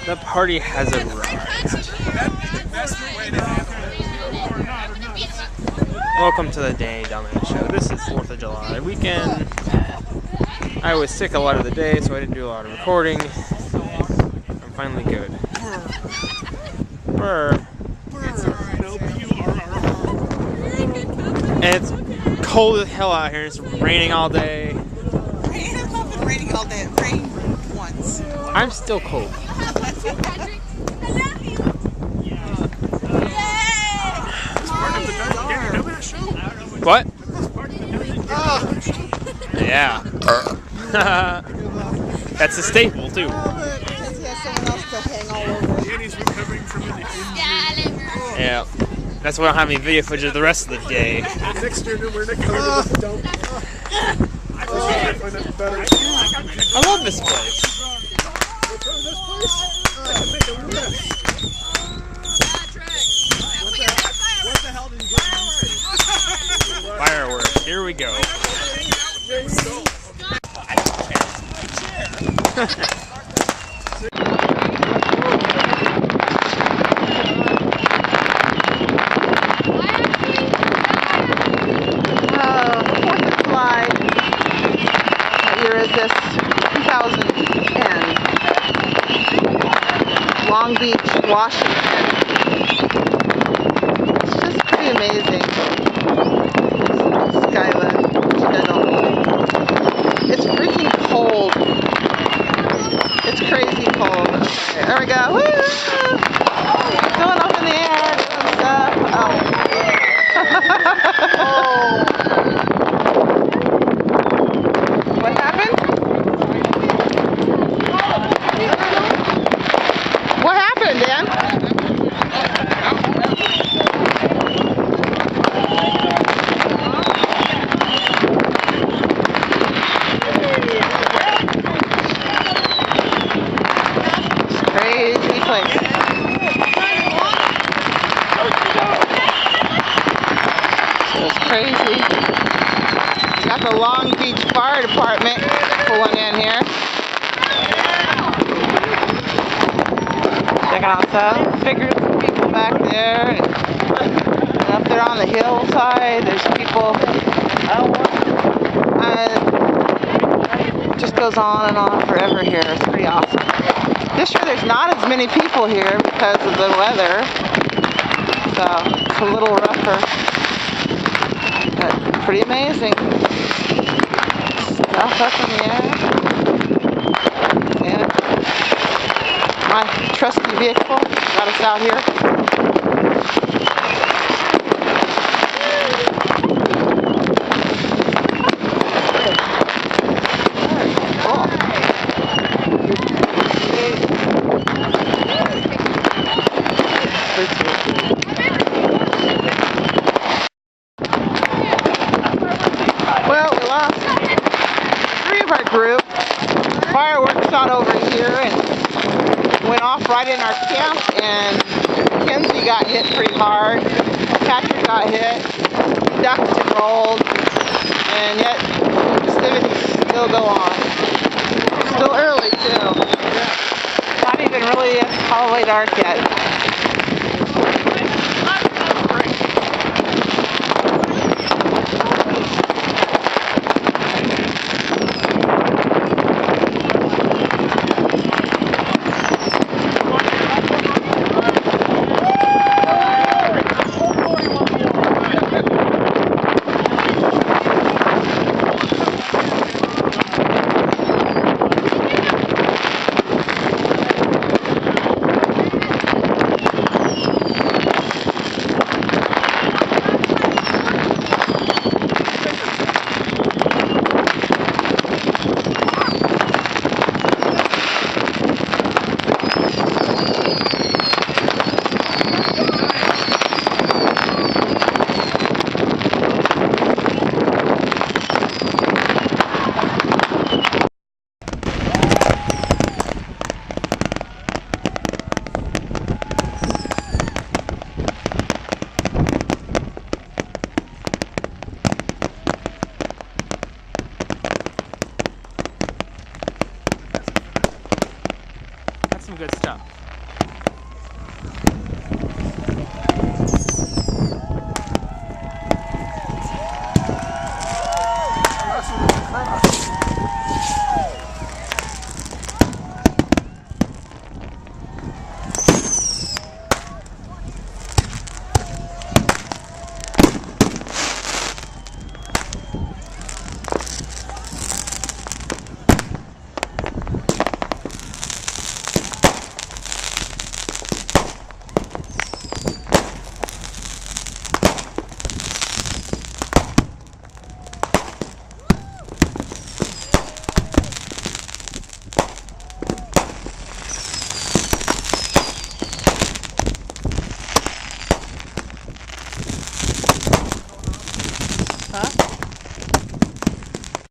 The party has arrived. Welcome to the Danny Dumbass Show. This is 4th of July weekend. I was sick a lot of the day, so I didn't do a lot of recording. I'm finally good. Brr. And it's cold as hell out here. It's raining all day. It has not been raining all day. It rained once. I'm still cold. What? Yeah. That's a staple too. Yeah. That's why I don't have any video footage of the rest of the day. I love this place. Fireworks, here we go. What year is this? 2010. Long Beach, Washington. It's just pretty amazing. Skyline. It's freaking cold. It's crazy cold. Okay, there we go. Woo! Going up in the air, doing stuff. Oh. What happened? What happened, Dan? Crazy place. It's crazy. Got the Long Beach Fire Department pulling in here. Checking out some figures of people back there. And up there on the hillside, there's people. It just goes on and on forever here. It's pretty awesome. This year there's not as many people here because of the weather. So it's a little rougher. But pretty amazing. Stuff up in the air. Yeah. My trusty vehicle got us out here. Well, we lost 3 of our group. Fireworks shot over here and went off right in our camp, and Kenzie got hit pretty hard. Patrick got hit, ducked and rolled, and yet festivities still go on. Still early too. Not even really all the way dark yet. some good stuff.